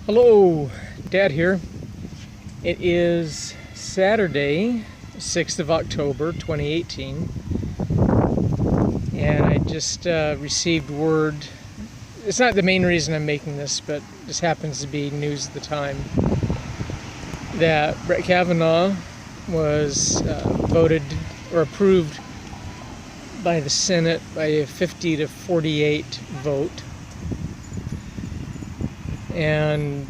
Hello, Dad here. It is Saturday, 6th of October, 2018, and I just received word. It's not the main reason I'm making this, but this happens to be news at the time, that Brett Kavanaugh was voted or approved by the Senate by a 50 to 48 vote. And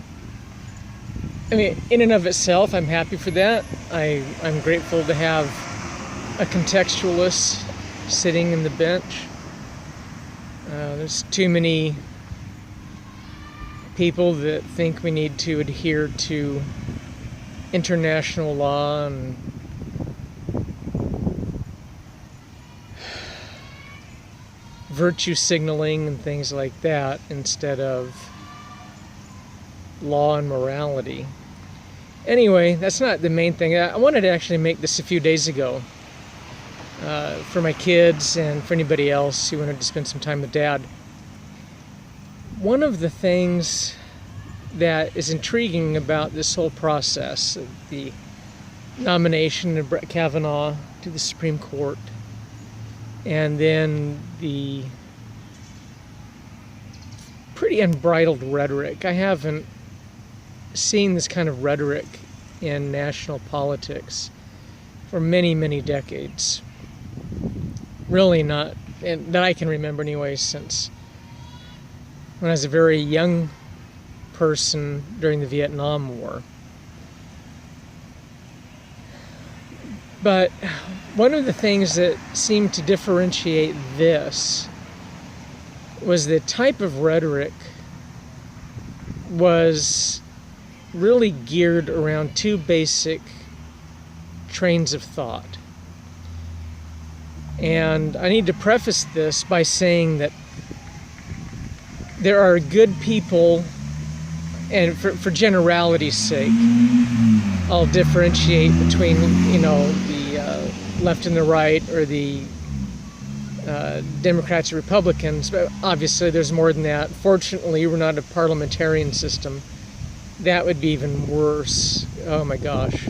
I mean, in and of itself, I'm happy for that. I'm grateful to have a contextualist sitting in the bench. There's too many people that think we need to adhere to international law and virtue signaling and things like that instead of law and morality. Anyway, that's not the main thing. I wanted to actually make this a few days ago for my kids and for anybody else who wanted to spend some time with Dad. One of the things that is intriguing about this whole process of the nomination of Brett Kavanaugh to the Supreme Court, and then the pretty unbridled rhetoric. I haven't seen this kind of rhetoric in national politics for many, many decades. Really not, and that I can remember anyway, since when I was a very young person during the Vietnam War. But one of the things that seemed to differentiate this was the type of rhetoric was really geared around two basic trains of thought. And I need to preface this by saying that there are good people, and for generality's sake, I'll differentiate between, the left and the right, or the Democrats and Republicans, but obviously there's more than that. Fortunately, we're not a parliamentarian system. That would be even worse. Oh my gosh.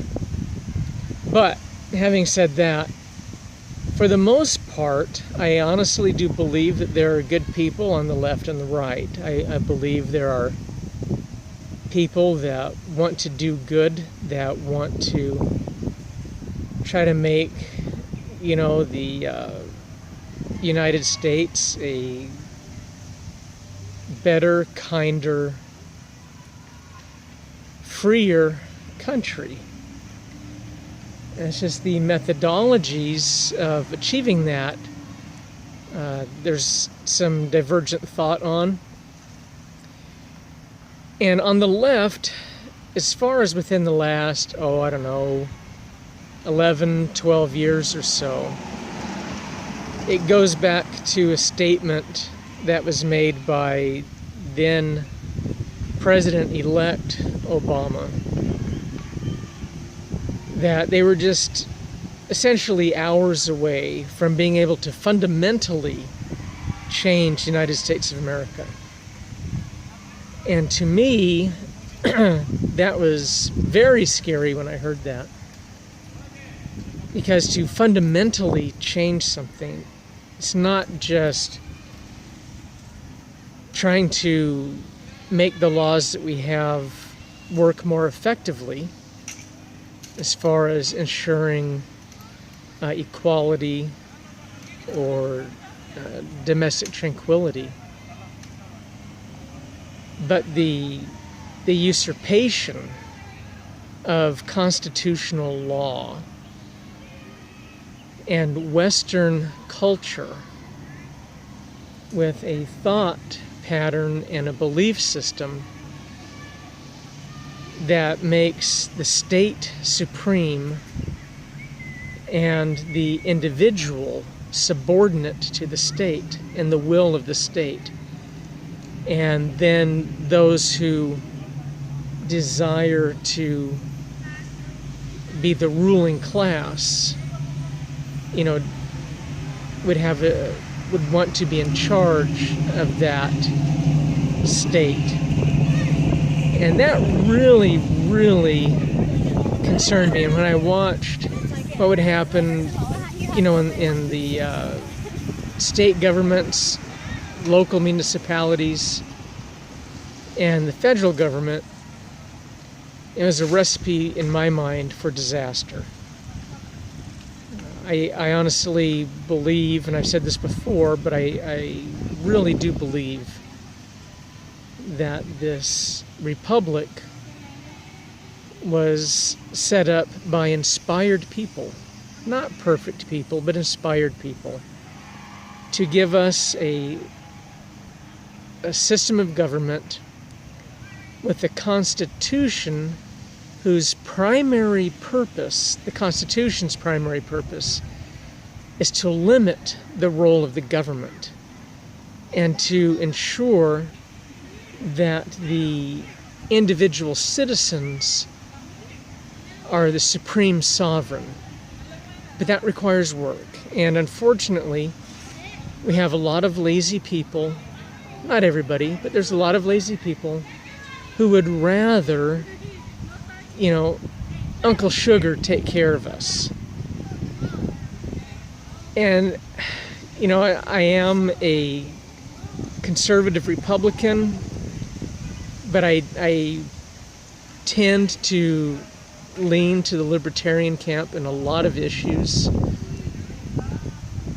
But having said that, for the most part, I honestly do believe that there are good people on the left and the right. I believe there are people that want to do good, that want to try to make, the United States a better, kinder, freer country. And it's just the methodologies of achieving that. There's some divergent thought on. And on the left, as far as within the last, 11, 12 years or so, it goes back to a statement that was made by then President-elect Obama, that they were just essentially hours away from being able to fundamentally change the United States of America. And to me, that was very scary when I heard that. Because to fundamentally change something, it's not just trying to make the laws that we have work more effectively as far as ensuring equality or domestic tranquility, but the usurpation of constitutional law and Western culture with a thought pattern and a belief system that makes the state supreme and the individual subordinate to the state and the will of the state. And then those who desire to be the ruling class, would want to be in charge of that state. And that really, really concerned me. And when I watched what would happen, in the state governments, local municipalities, and the federal government, it was a recipe in my mind for disaster. I honestly believe, and I've said this before, but I really do believe that this republic was set up by inspired people, not perfect people, but inspired people, to give us a system of government with a constitution whose primary purpose, the Constitution's primary purpose, is to limit the role of the government and to ensure that the individual citizens are the supreme sovereign. But that requires work. And unfortunately, we have a lot of lazy people, not everybody, but there's a lot of lazy people who would rather, Uncle Sugar take care of us. And, I am a conservative Republican, but I tend to lean to the libertarian camp in a lot of issues.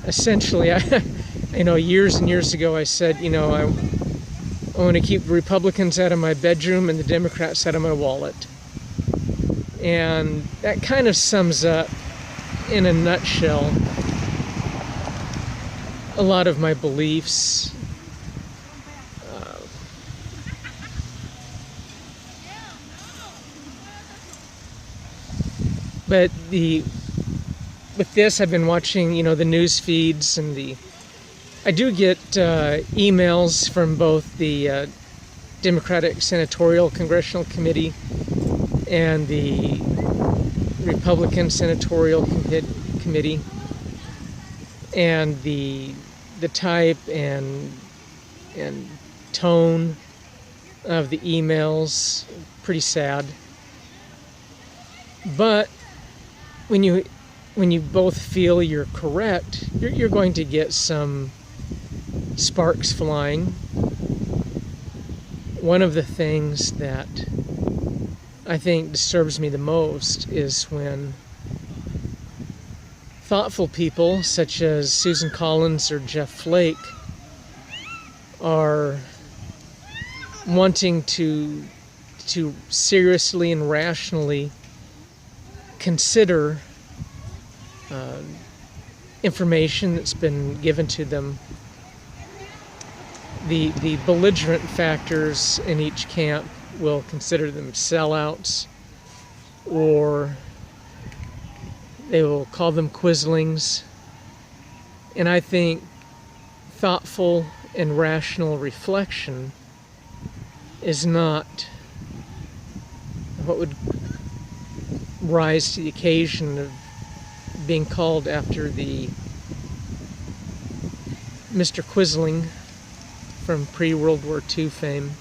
Essentially, years and years ago I said, I want to keep the Republicans out of my bedroom and the Democrats out of my wallet. And that kind of sums up, in a nutshell, a lot of my beliefs. But with this, I've been watching, the news feeds, and I do get emails from both the Democratic Senatorial Congressional Committee and the Republican Senatorial Committee, and the type and tone of the emails, pretty sad. But when you both feel you're correct, you're going to get some sparks flying. One of the things that I think disturbs me the most is when thoughtful people such as Susan Collins or Jeff Flake are wanting to seriously and rationally consider information that's been given to them. The belligerent factors in each camp will consider them sellouts, or they will call them quislings. And I think thoughtful and rational reflection is not what would rise to the occasion of being called after the Mr. Quisling from pre-World War II fame.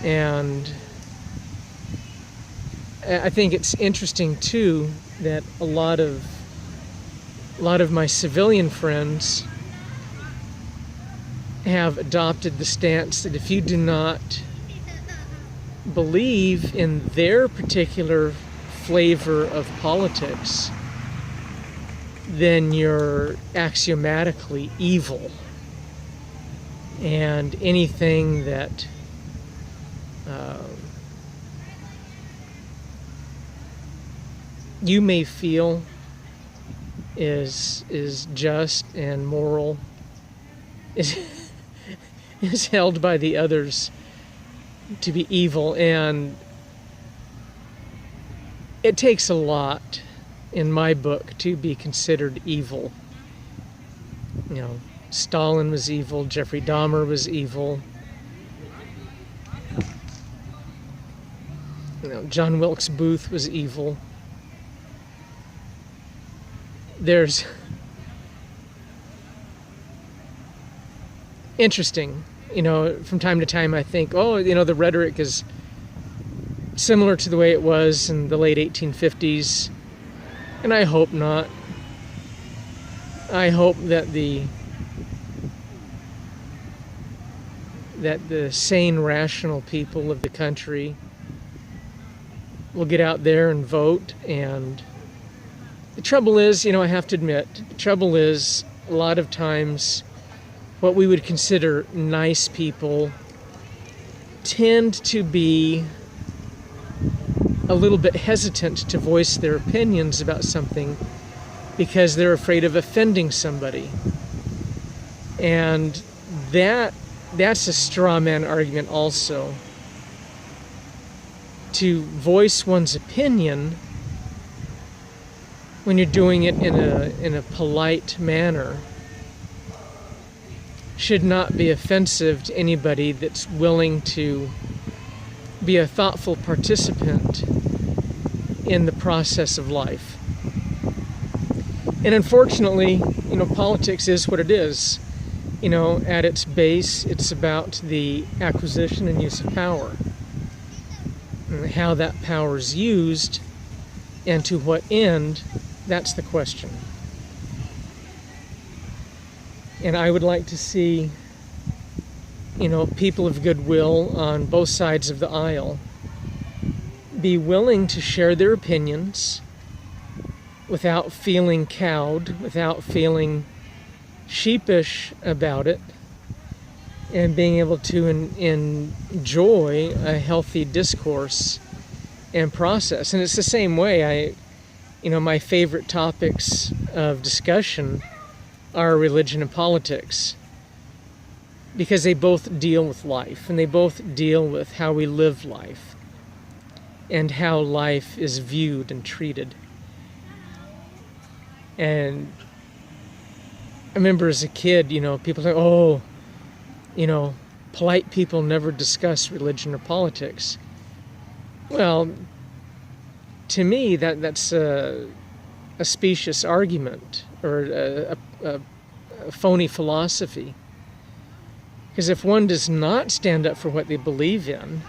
And I think it's interesting too that a lot of my civilian friends have adopted the stance that if you do not believe in their particular flavor of politics, then you're axiomatically evil. And anything that you may feel is just and moral is held by the others to be evil. And it takes a lot, in my book, to be considered evil. Stalin was evil, Jeffrey Dahmer was evil, John Wilkes Booth was evil. There's interesting. from time to time I think, the rhetoric is similar to the way it was in the late 1850s, and I hope not. I hope that the sane, rational people of the country will get out there and vote. And the trouble is, I have to admit, the trouble is a lot of times what we would consider nice people tend to be a little bit hesitant to voice their opinions about something because they're afraid of offending somebody. And that's a straw man argument also. To voice one's opinion when you're doing it in a polite manner should not be offensive to anybody that's willing to be a thoughtful participant in the process of life. And unfortunately, politics is what it is. At its base, it's about the acquisition and use of power. And how that power is used and to what end, that's the question. And I would like to see, people of goodwill on both sides of the aisle be willing to share their opinions without feeling cowed, without feeling sheepish about it, and being able to enjoy a healthy discourse and process. And it's the same way. My favorite topics of discussion are religion and politics, because they both deal with life, and they both deal with how we live life and how life is viewed and treated. And I remember as a kid, people say, polite people never discuss religion or politics. Well, to me, that's a specious argument, or a phony philosophy. Because if one does not stand up for what they believe in,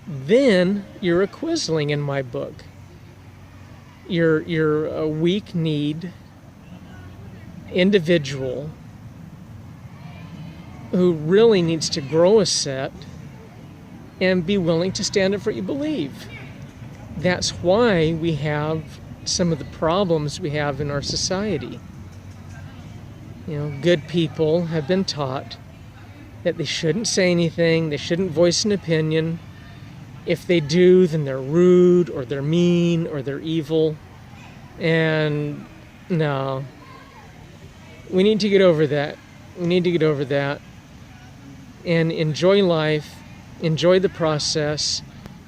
then you're a quisling in my book. You're a weak-kneed individual who really needs to grow a set and be willing to stand up for what you believe. That's why we have some of the problems we have in our society. Good people have been taught that they shouldn't say anything, they shouldn't voice an opinion. If they do, then they're rude, or they're mean, or they're evil. And no, we need to get over that. We need to get over that and enjoy life, enjoy the process,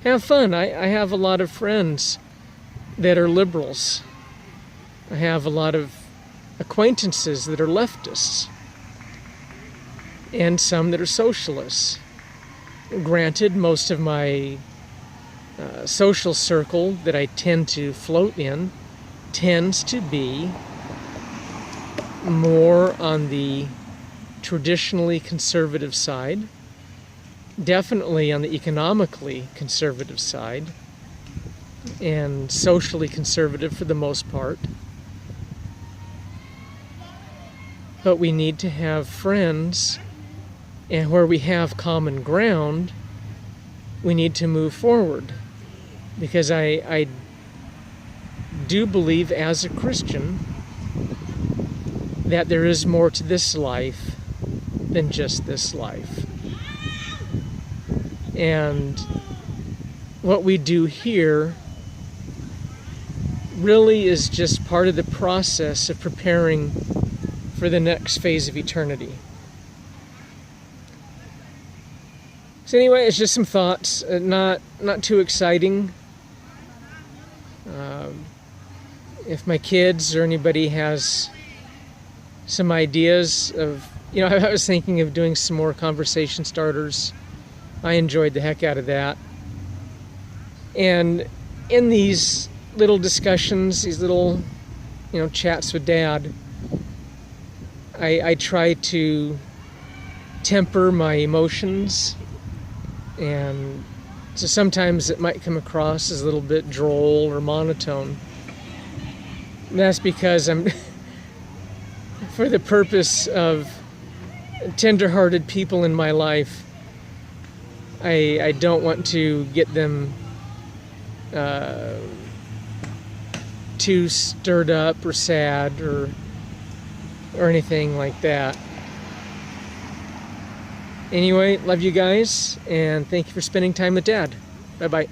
have fun. I have a lot of friends that are liberals. I have a lot of acquaintances that are leftists, and some that are socialists. Granted, most of my social circle that I tend to float in tends to be more on the traditionally conservative side, definitely on the economically conservative side, and socially conservative for the most part. But we need to have friends, and where we have common ground, we need to move forward. Because I do believe as a Christian that there is more to this life than just this life. And what we do here really is just part of the process of preparing for the next phase of eternity. So anyway, it's just some thoughts, not too exciting. If my kids or anybody has some ideas of, I was thinking of doing some more conversation starters. I enjoyed the heck out of that. And in these little discussions, these little, chats with Dad, I try to temper my emotions, and so sometimes it might come across as a little bit droll or monotone. And that's because I'm for the purpose of tender-hearted people in my life. I don't want to get them too stirred up or sad or anything like that. Anyway, love you guys, and thank you for spending time with Dad. Bye-bye.